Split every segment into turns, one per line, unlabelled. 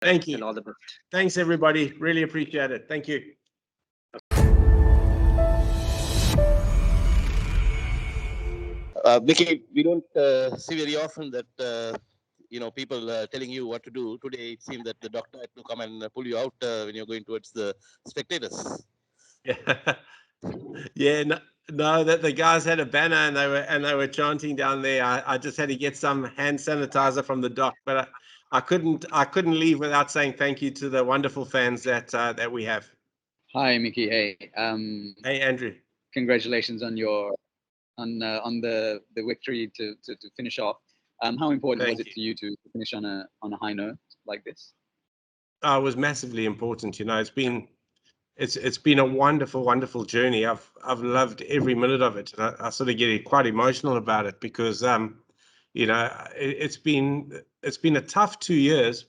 Thank you.
and all the best.
Thanks, everybody. Really appreciate it. Thank you.
Mickey, we don't see very often that people telling you what to do. Today it seemed that the doctor had to come and pull you out when you're going towards the spectators.
Yeah, yeah. No, no, that the guys had a banner and they were chanting down there. I just had to get some hand sanitizer from the doc, but I couldn't leave without saying thank you to the wonderful fans that we have.
Hi, Mickey. Hey,
Hey, Andrew.
congratulations on your on the victory to finish off. How important
Thank
was it
you.
to you to finish on a high note like this?
It was massively important. You know, it's been a wonderful journey. I've loved every minute of it, and I sort of get quite emotional about it because it's been a tough 2 years.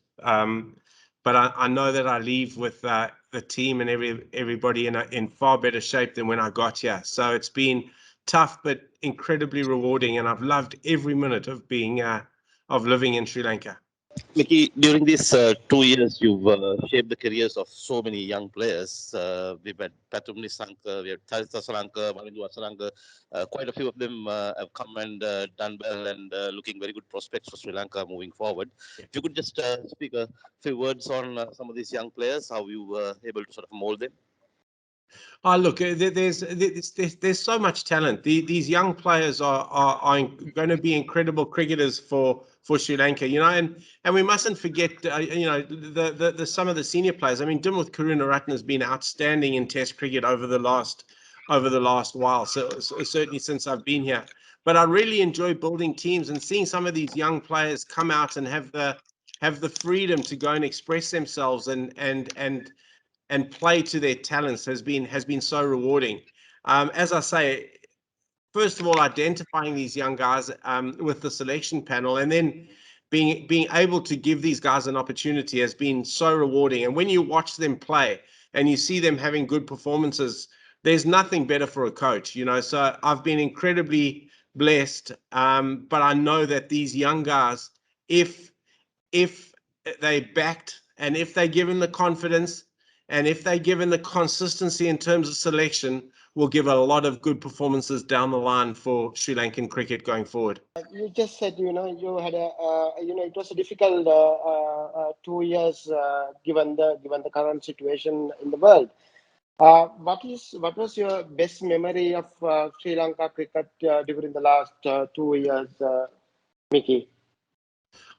But I know that I leave with the team and everybody in far better shape than when I got here. So it's been tough but incredibly rewarding, and I've loved every minute of being of living in Sri Lanka.
Mickey, during these 2 years, you've shaped the careers of so many young players. We've had Patum Nisanka, we had Tharita Salanka, Mavindu Asalanka. Quite a few of them have come and done well and looking very good prospects for Sri Lanka moving forward. If you could just speak a few words on some of these young players, how you were able to sort of mold them.
Oh, look, there's so much talent. These young players are going to be incredible cricketers for Sri Lanka, and we mustn't forget, the some of the senior players. I mean, Dimuth Karunaratne has been outstanding in Test cricket over the last while. So certainly since I've been here, but I really enjoy building teams and seeing some of these young players come out and have the freedom to go and express themselves and play to their talents has been so rewarding. As I say, first of all, identifying these young guys with the selection panel, and then being able to give these guys an opportunity has been so rewarding. And when you watch them play and you see them having good performances, there's nothing better for a coach, So I've been incredibly blessed, but I know that these young guys, if they backed and if they're given the confidence and if they're given the consistency in terms of selection, will give a lot of good performances down the line for Sri Lankan cricket going forward.
You just said, you had it was a difficult 2 years given the current situation in the world. What was your best memory of Sri Lanka cricket during the last 2 years, Mickey?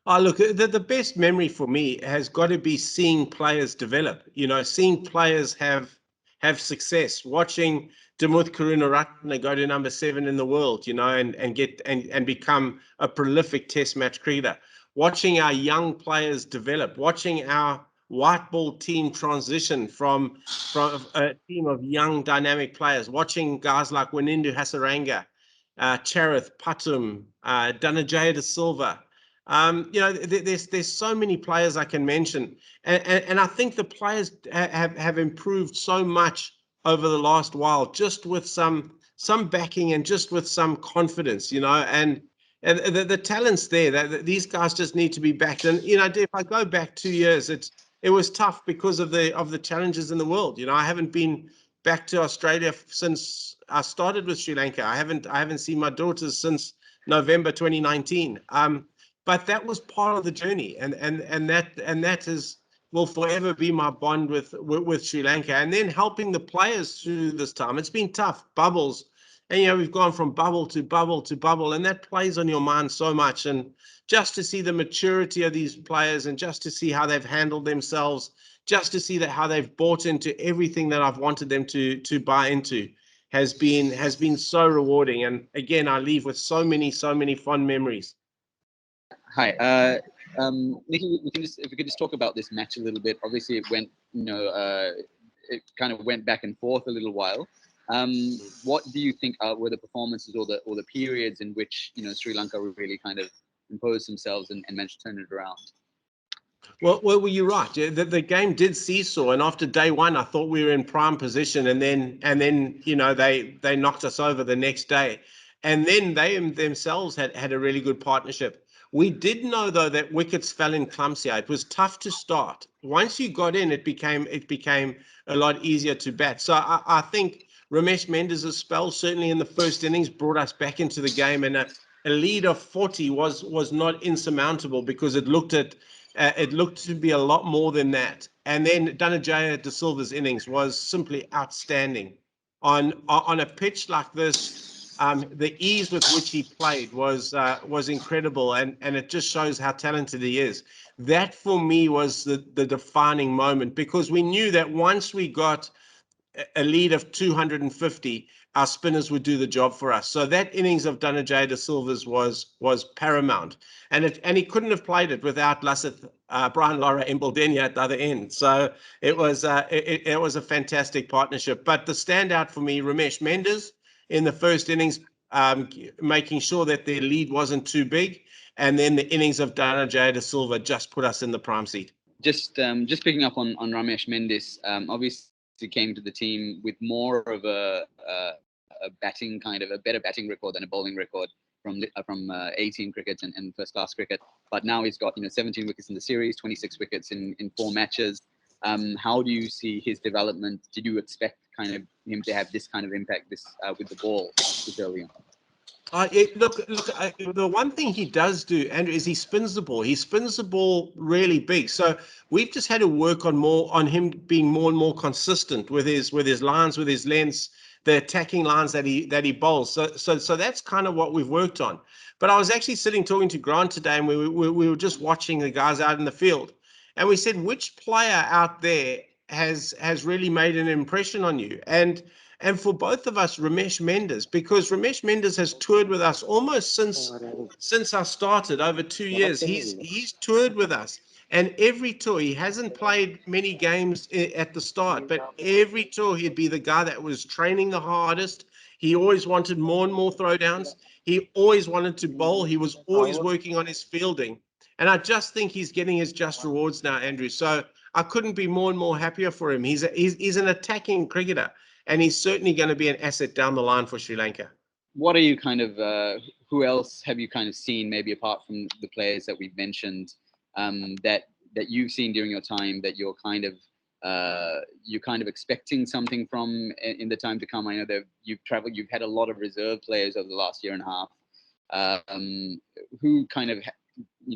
Look, the best memory for me has got to be seeing players develop, seeing players have success, watching Dimuth Karunaratne go to number 7 in the world, and get and become a prolific Test match cricketer, watching our young players develop, watching our white ball team transition from a team of young dynamic players, watching guys like Wanindu Hasaranga, Charith Patum, Dhananjaya De Silva. There's so many players I can mention, and I think the players have improved so much over the last while, just with some backing and just with some confidence, and the talent's there. That these guys just need to be backed. And if I go back 2 years, it was tough because of the challenges in the world. I haven't been back to Australia since I started with Sri Lanka. I haven't seen my daughters since November 2019. But that was part of the journey, and that will forever be my bond with Sri Lanka. And then helping the players through this time. It's been tough, bubbles, and we've gone from bubble to bubble to bubble, and that plays on your mind so much. And just to see the maturity of these players, and just to see how they've handled themselves, just to see how they've bought into everything that I've wanted them to buy into, has been so rewarding. And again, I leave with so many fond memories.
Hi, Nikki. If we could just talk about this match a little bit. Obviously, it went, it kind of went back and forth a little while. What do you think were the performances or the periods in which Sri Lanka really kind of imposed themselves and managed to turn it around?
Well, you're right. The game did seesaw, and after day one, I thought we were in prime position, and then they knocked us over the next day, and then they themselves had a really good partnership. We did know though that wickets fell in clumsier. It was tough to start. Once you got in, it became a lot easier to bat. So I think Ramesh Mendis' spell, certainly in the first innings, brought us back into the game, and a lead of 40 was not insurmountable, because it looked to be a lot more than that. And then Dhananjaya De Silva's innings was simply outstanding. On a pitch like this, the ease with which he played was incredible, and it just shows how talented he is. That for me was the defining moment, because we knew that once we got a lead of 250, our spinners would do the job for us. So that innings of Dhananjaya De Silva's was paramount, and he couldn't have played it without Lasith, Brian Lara Embaldenia at the other end. So it was a fantastic partnership. But the standout for me, Ramesh Mendis in the first innings, making sure that their lead wasn't too big, and then the innings of Dhananjaya De Silva just put us in the prime seat.
Just picking up on Ramesh Mendis, obviously came to the team with more of a batting a better batting record than a bowling record from 18 cricket and first class cricket. But now he's got 17 wickets in the series, 26 wickets in 4 matches. How do you see his development? Did you expect him to have this kind of impact with the ball this early on?
Look, the one thing he does do, Andrew, is he spins the ball. He spins the ball really big. So we've just had to work on him being more and more consistent with his lines, with his lengths, the attacking lines that he bowls. So that's kind of what we've worked on. But I was actually sitting talking to Grant today, and we were just watching the guys out in the field, and we said, which player out there has really made an impression on you? And for both of us, Ramesh Mendis, because Ramesh Mendis has toured with us almost since I started over 2 years. He's toured with us, and every tour, he hasn't played many games at the start, but every tour he'd be the guy that was training the hardest. He always wanted more and more throwdowns. He always wanted to bowl. He was always working on his fielding. And I just think he's getting his just rewards now, Andrew. So I couldn't be more and more happier for him. He's an attacking cricketer, and he's certainly going to be an asset down the line for Sri Lanka.
What are you who else have you seen, maybe apart from the players that we've mentioned, that you've seen during your time that you're expecting something from in the time to come? I know that you've had a lot of reserve players over the last year and a half, who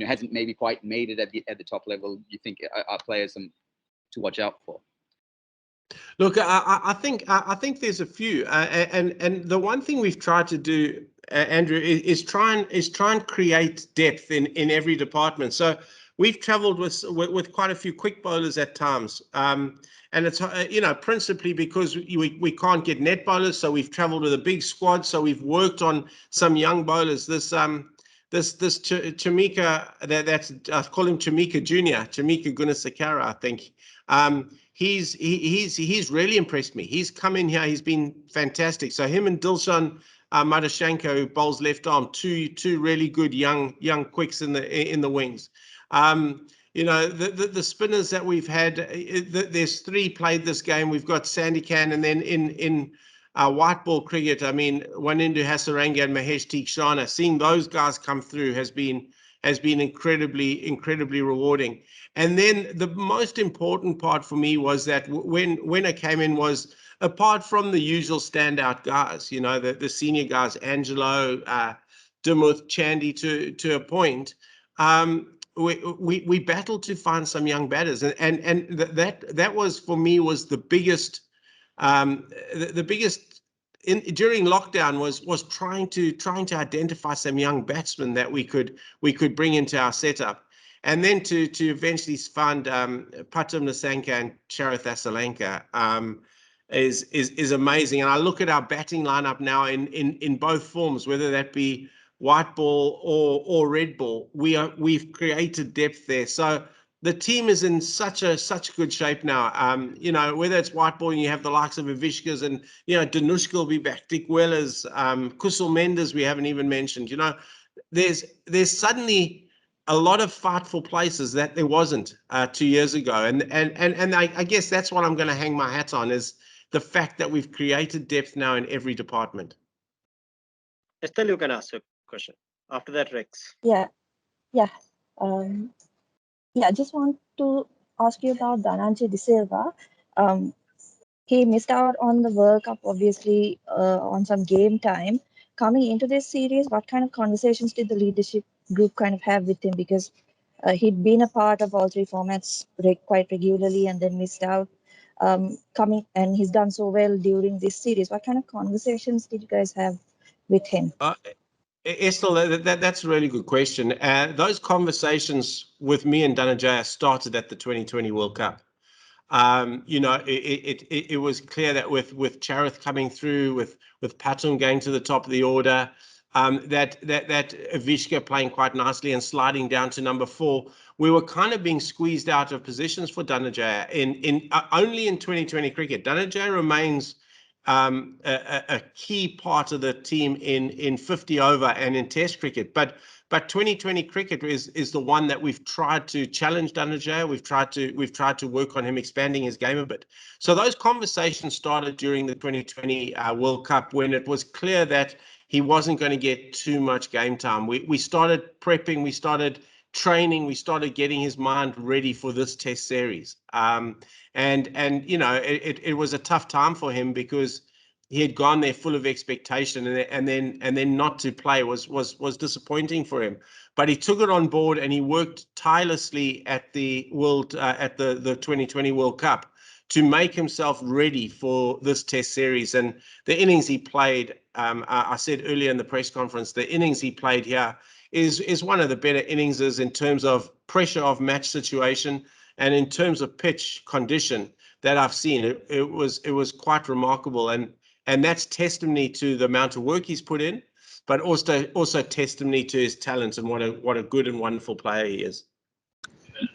hasn't maybe quite made it at the top level. You think are players to watch out for?
Look, I think there's a few, and the one thing we've tried to do, Andrew, is try and create depth in every department. So we've travelled with quite a few quick bowlers at times, and it's principally because we can't get net bowlers, so we've travelled with a big squad. So we've worked on some young bowlers. This Chamika, I call him Chamika Junior, Chamika Gunasakara, I think. He's really impressed me. He's come in here. He's been fantastic. So him and Dilshan Madashanko, who bowls left arm, two really good young quicks in the wings. The spinners that we've had, there's 3 played this game. We've got Sandikan, and then in white ball cricket, I mean, Wanindu Hasaranga and Mahesh Tikshana, seeing those guys come through has been incredibly rewarding. And then the most important part for me was that when I came in was, apart from the usual standout guys, the senior guys, Angelo, Dimuth, Chandy to a point, we battled to find some young batters, and that was for me was the biggest during lockdown was trying to identify some young batsmen that we could bring into our setup, and then to eventually find Patum Nasanka and Sharath Asalanka is amazing. And I look at our batting lineup now in both forms, whether that be white ball or red ball, we've created depth there. So the team is in such good shape now. Whether it's white ball and you have the likes of Avishkas and Danushka will be back, Dick Wellers, Kusal Mendes we haven't even mentioned. There's suddenly a lot of fight for places that there wasn't 2 years ago, and I guess that's what I'm going to hang my hat on, is the fact that we've created depth now in every department.
Estelle, you can ask your question. After that, Rex.
Yeah.
Yeah. I just want to ask you about Dhananjay De Silva. Um, he missed out on the World Cup, obviously, on some game time. Coming into this series, what kind of conversations did the leadership group kind of have with him? Because he'd been a part of all three formats quite regularly and then missed out. And he's done so well during this series. What kind of conversations did you guys have with him?
Estelle, that's a really good question. Those conversations with me and Dhananjaya started at the 2020 World Cup. It was clear that with Charith coming through, with Patum going to the top of the order, that Avishka playing quite nicely and sliding down to number 4, we were kind of being squeezed out of positions for Dhananjaya in only in 2020 cricket. Dhananjaya remains a key part of the team in 50 over and in Test cricket, but 2020 cricket is the one that we've tried to challenge Dhananjaya. We've tried to work on him expanding his game a bit. So those conversations started during the 2020 World Cup when it was clear that he wasn't going to get too much game time. We started prepping, we started training, we started getting his mind ready for this Test series. It was a tough time for him because he had gone there full of expectation, and then not to play was disappointing for him. But he took it on board and he worked tirelessly at the 2020 World Cup to make himself ready for this Test series. And the innings he played, I said earlier in the press conference, the innings he played here is one of the better innings in terms of pressure of match situation and in terms of pitch condition that I've seen. It was quite remarkable, and that's testimony to the amount of work he's put in, but also testimony to his talent and what a good and wonderful player he is.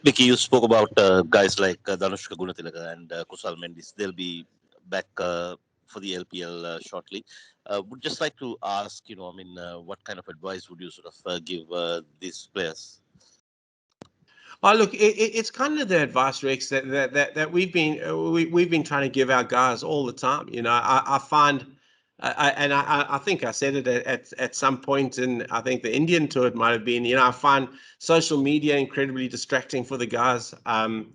Vicky, you spoke about guys like Danushka Gunatilaka and Kusal Mendis. They'll be back for the LPL shortly. Would just like to ask, what kind of advice would you sort of give these players?
Oh, look, it's kind of the advice, Rex, that we've been trying to give our guys all the time. I find, I think I said it at some point, and I think the Indian tour it might have been. I find social media incredibly distracting for the guys.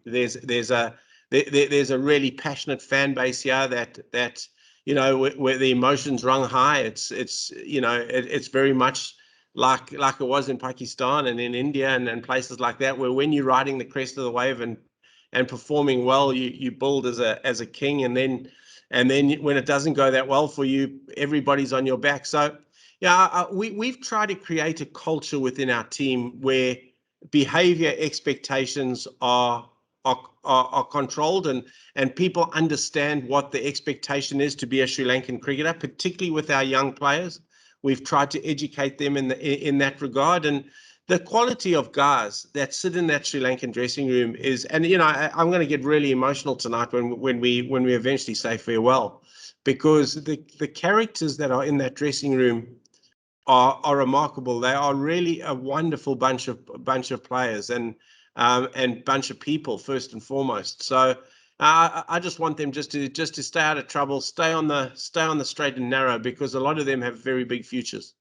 There's a really passionate fan base here that where the emotions run high. It's very much like it was in Pakistan and in India and places like that, where when you're riding the crest of the wave and performing well, you build as a king, and then when it doesn't go that well for you, everybody's on your back. So we've tried to create a culture within our team where behavior expectations are controlled, and people understand what the expectation is to be a Sri Lankan cricketer, particularly with our young players. We've tried to educate them in that regard, and the quality of guys that sit in that Sri Lankan dressing room is, and I'm going to get really emotional tonight when we eventually say farewell, because the characters that are in that dressing room are remarkable. They are really a wonderful bunch of players and bunch of people first and foremost. So I just want them just to stay out of trouble, stay on the straight and narrow, because a lot of them have very big futures.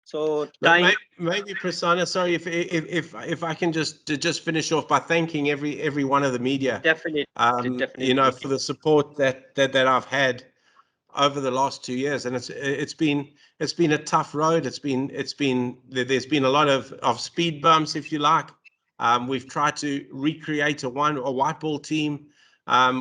So
maybe Prasanna, sorry if I can just finish off by thanking every one of the media.
Definitely.
For the support that I've had over the last 2 years, and it's been a tough road. There's been a lot of speed bumps, if you like. We've tried to recreate a white ball team.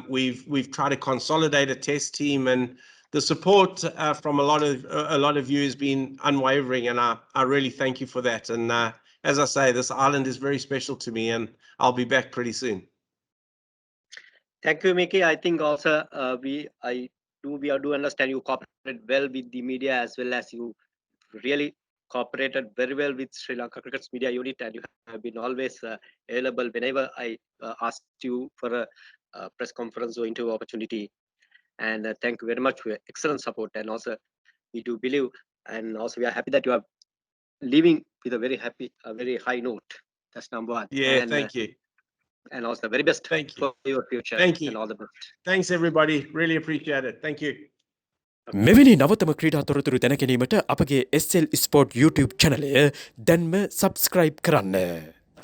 We've tried to consolidate a test team, and the support from a lot of you has been unwavering, and I really thank you for that. And as I say, this island is very special to me, and I'll be back pretty soon.
Thank you, Mickey. I think also we do understand you cooperate well with the media, as well as you really cooperated very well with Sri Lanka Cricket's media unit, and you have been always available whenever I asked you for a press conference or interview opportunity. And thank you very much for your excellent support. And also, we do believe, and also we are happy that you are leaving with a very high note. That's number one.
Yeah,
and,
thank you.
And also the very best
Thank you
for your future.
Thank you.
And all the best.
Thanks, everybody. Really appreciate it. Thank you.
මෙවැනි නවතම ක්‍රීඩා තොරතුරු දැන ගැනීමට අපගේ SL sport YouTube චැනලය දැන්ම subscribe කරන්න.